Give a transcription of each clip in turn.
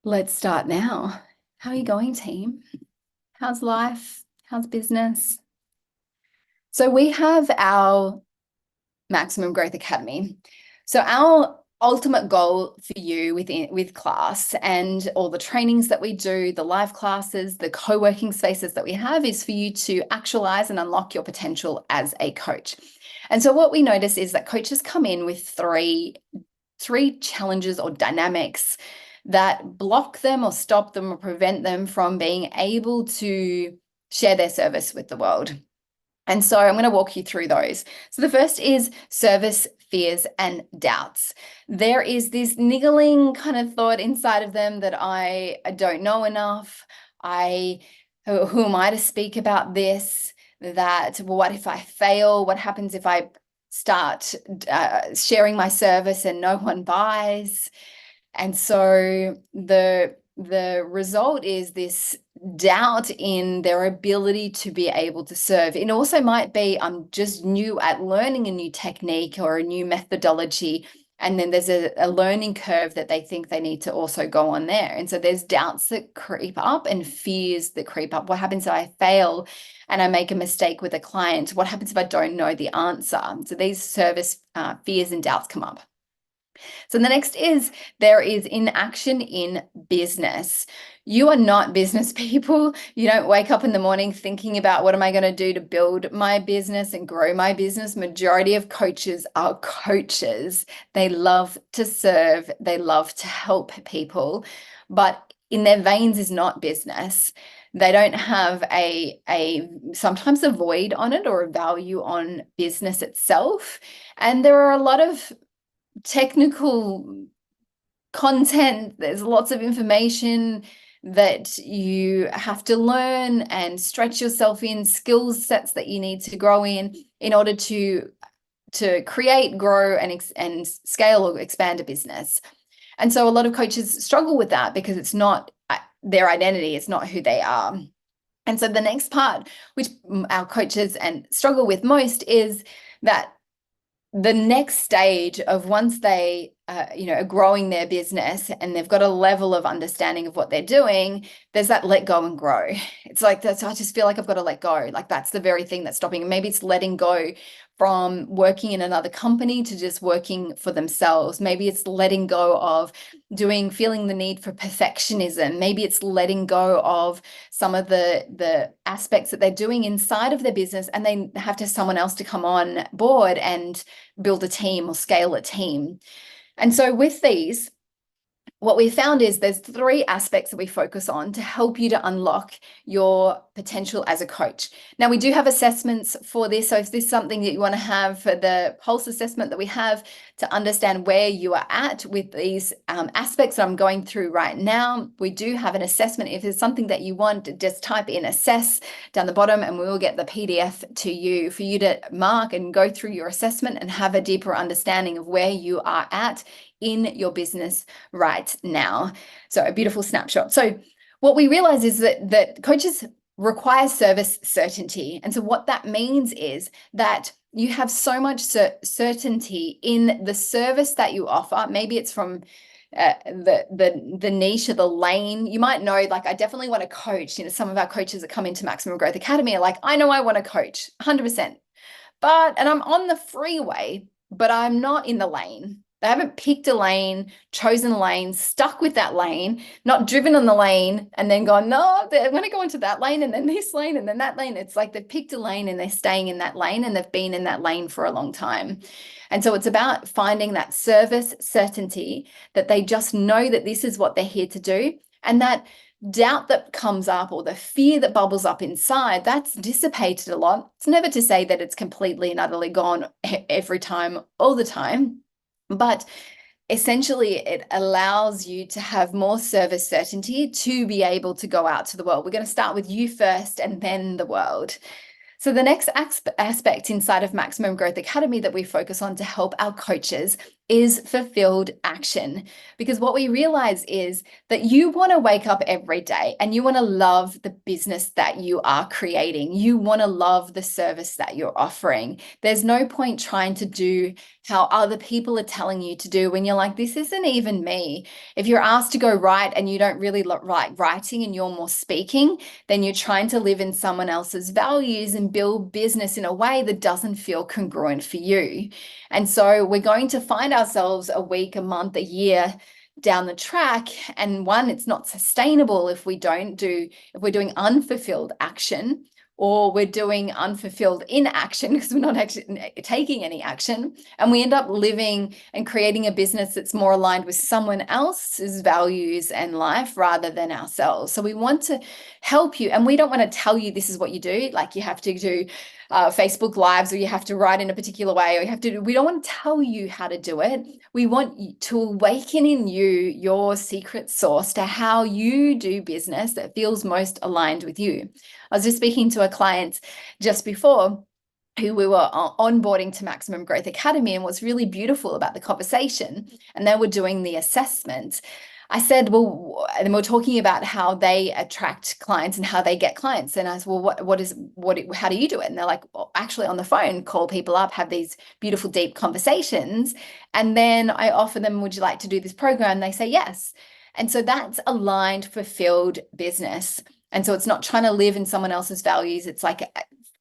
Let's start now. How are you going, team? How's life? How's business? So we have our Maximum Growth Academy. So our ultimate goal for you with class and all the trainings that we do, the live classes, the co-working spaces that we have is for you to actualize and unlock your potential as a coach. And so what we notice is that coaches come in with three challenges or dynamics that block them or stop them or prevent them from being able to share their service with the world. And so I'm going to walk you through those. So the first is service fears and doubts. There is this niggling kind of thought inside of them that I don't know enough. Who am I to speak about this? That, well, what if I fail? What happens if I start sharing my service and no one buys? And so the result is this doubt in their ability to be able to serve. It also might be I'm just new at learning a new technique or a new methodology. And then there's a learning curve that they think they need to also go on there. And so there's doubts that creep up and fears that creep up. What happens if I fail and I make a mistake with a client? What happens if I don't know the answer? So these service fears and doubts come up. So the next is there is inaction in business. You are not business people. You don't wake up in the morning thinking about what am I going to do to build my business and grow my business. Majority of coaches are coaches. They love to serve. They love to help people, but in their veins is not business. They don't have a sometimes a void on it or a value on business itself. And there are a lot of technical content, there's lots of information that you have to learn and stretch yourself in, skill sets that you need to grow in order to create, grow, and scale or expand a business. And so a lot of coaches struggle with that because it's not their identity, it's not who they are. And so the next part, which our coaches and struggle with most, is that the next stage of once they are growing their business and they've got a level of understanding of what they're doing, there's that let go and grow. It's like that's, I just feel like I've got to let go. Like that's the very thing that's stopping. Maybe it's letting go from working in another company to just working for themselves. Maybe it's letting go of feeling the need for perfectionism. Maybe it's letting go of some of the aspects that they're doing inside of their business, and they have to someone else to come on board and build a team or scale a team. And so with these, what we found is there's three aspects that we focus on to help you to unlock your potential as a coach. Now, we do have assessments for this. So if this is something that you want to have for the pulse assessment that we have to understand where you are at with these aspects that I'm going through right now, we do have an assessment. If there's something that you want, just type in assess down the bottom and we will get the PDF to you for you to mark and go through your assessment and have a deeper understanding of where you are at in your business right now. So a beautiful snapshot. So what we realize is that coaches require service certainty. And so what that means is that you have so much certainty in the service that you offer. Maybe it's from the niche or the lane. You might know, like, I definitely want to coach. Some of our coaches that come into Maximum Growth Academy are like, I know I want to coach 100%, and I'm on the freeway, but I'm not in the lane. They haven't picked a lane, chosen a lane, stuck with that lane, not driven on the lane and then gone, no, they're going to go into that lane and then this lane and then that lane. It's like they've picked a lane and they're staying in that lane and they've been in that lane for a long time. And so it's about finding that service certainty that they just know that this is what they're here to do, and that doubt that comes up or the fear that bubbles up inside, that's dissipated a lot. It's never to say that it's completely and utterly gone every time, all the time. But essentially, it allows you to have more service certainty to be able to go out to the world. We're going to start with you first and then the world. So the next aspect inside of Maximum Growth Academy that we focus on to help our coaches is fulfilled action. Because what we realize is that you want to wake up every day and you want to love the business that you are creating. You want to love the service that you're offering. There's no point trying to do how other people are telling you to do when you're like, this isn't even me. If you're asked to go write and you don't really like writing and you're more speaking, then you're trying to live in someone else's values and build business in a way that doesn't feel congruent for you. And so we're going to find ourselves a week, a month, a year down the track. And one, it's not sustainable if we're doing unfulfilled action, or we're doing unfulfilled inaction because we're not actually taking any action. And we end up living and creating a business that's more aligned with someone else's values and life rather than ourselves. So we want to help you. And we don't want to tell you this is what you do. Like you have to do Facebook Lives, or you have to write in a particular way, or we don't want to tell you how to do it. We want you to awaken in you your secret sauce to how you do business that feels most aligned with you. I was just speaking to a client just before who we were onboarding to Maximum Growth Academy, and what's really beautiful about the conversation, and they were doing the assessment. I said, well, and we're talking about how they attract clients and how they get clients. And I said, well, how do you do it? And they're like, well, actually on the phone, call people up, have these beautiful, deep conversations. And then I offer them, would you like to do this program? And they say yes. And so that's aligned, fulfilled business. And so it's not trying to live in someone else's values. It's like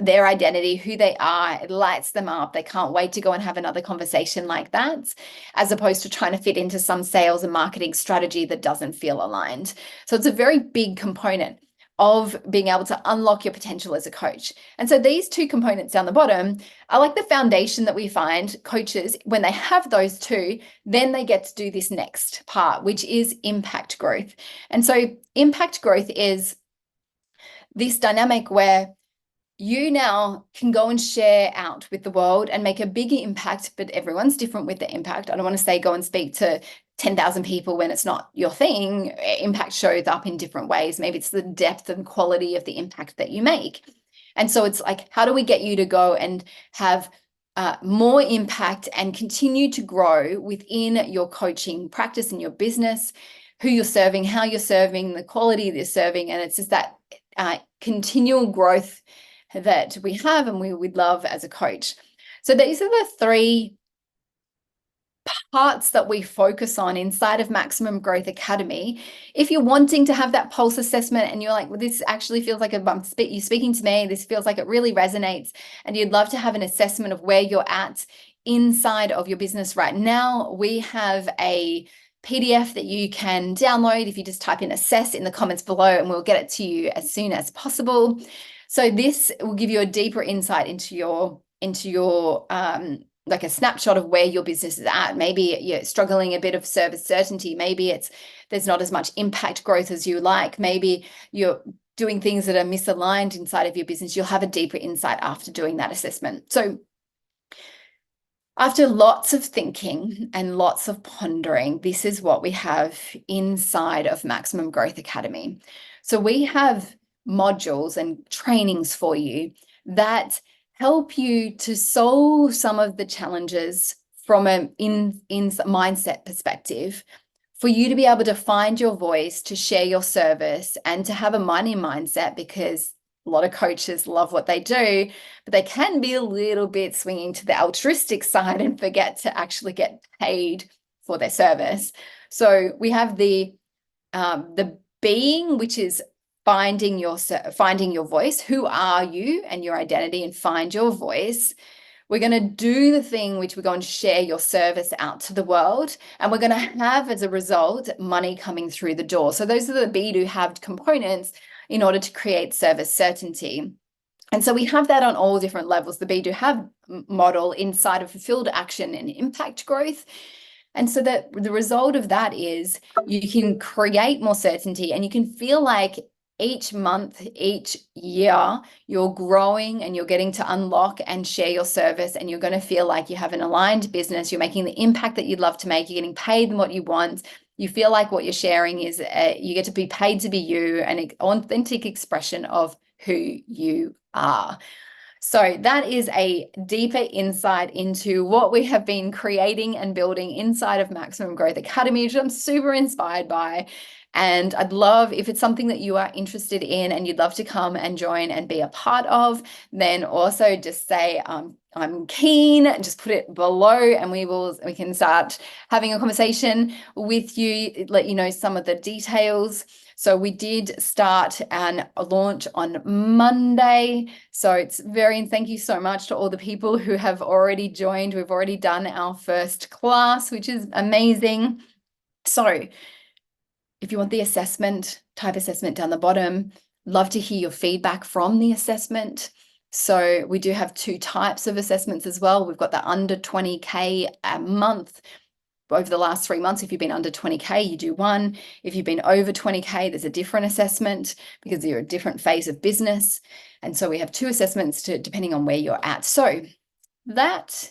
their identity, who they are. It lights them up. They can't wait to go and have another conversation like that, as opposed to trying to fit into some sales and marketing strategy that doesn't feel aligned. So it's a very big component of being able to unlock your potential as a coach. And so these two components down the bottom are like the foundation that we find coaches, when they have those two, then they get to do this next part, which is impact growth. And so impact growth is this dynamic where you now can go and share out with the world and make a bigger impact, but everyone's different with the impact. I don't want to say go and speak to 10,000 people when it's not your thing. Impact shows up in different ways. Maybe it's the depth and quality of the impact that you make. And so it's like, how do we get you to go and have more impact and continue to grow within your coaching practice and your business, who you're serving, how you're serving, the quality that you're serving. And it's just that continual growth that we have and we would love as a coach. So these are the three parts that we focus on inside of Maximum Growth Academy. If you're wanting to have that pulse assessment and you're like, well, this actually feels like you're speaking to me, this feels like it really resonates, and you'd love to have an assessment of where you're at inside of your business right now, we have a PDF that you can download if you just type in assess in the comments below, and we'll get it to you as soon as possible. So this will give you a deeper insight into your like a snapshot of where your business is at. Maybe you're struggling a bit of service certainty. Maybe there's not as much impact growth as you like. Maybe you're doing things that are misaligned inside of your business. You'll have a deeper insight after doing that assessment. So after lots of thinking and lots of pondering, this is what we have inside of Maximum Growth Academy. So we have modules and trainings for you that help you to solve some of the challenges from an in mindset perspective, for you to be able to find your voice, to share your service, and to have a money mindset, because a lot of coaches love what they do, but they can be a little bit swinging to the altruistic side and forget to actually get paid for their service. So we have the being, which is finding your voice. Who are you and your identity, and find your voice. We're going to do the thing which we're going to share your service out to the world, and we're going to have, as a result, money coming through the door. So those are the be, do, have components in order to create service certainty. And so we have that on all different levels, the be, do, have model inside of fulfilled action and impact growth. And so that the result of that is you can create more certainty, and you can feel like each month, each year, you're growing and you're getting to unlock and share your service, and you're going to feel like you have an aligned business. You're making the impact that you'd love to make. You're getting paid what you want. You feel like what you're sharing is you get to be paid to be you, an authentic expression of who you are. So that is a deeper insight into what we have been creating and building inside of Maximum Growth Academy, which I'm super inspired by. And I'd love, if it's something that you are interested in and you'd love to come and join and be a part of, then also just say, I'm keen, just put it below and we can start having a conversation with you, let you know some of the details. So we did start and launch on Monday. So it's thank you so much to all the people who have already joined. We've already done our first class, which is amazing. So if you want the type assessment down the bottom, love to hear your feedback from the assessment. So we do have 2 types of assessments as well. We've got the under 20K a month. Over the last 3 months, if you've been under 20K, you do one. If you've been over 20K, there's a different assessment because you're a different phase of business. And so we have 2 assessments depending on where you're at. So that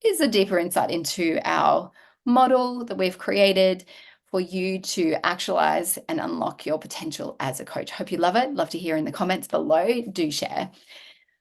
is a deeper insight into our model that we've created for you to actualize and unlock your potential as a coach. Hope you love it. Love to hear in the comments below. Do share.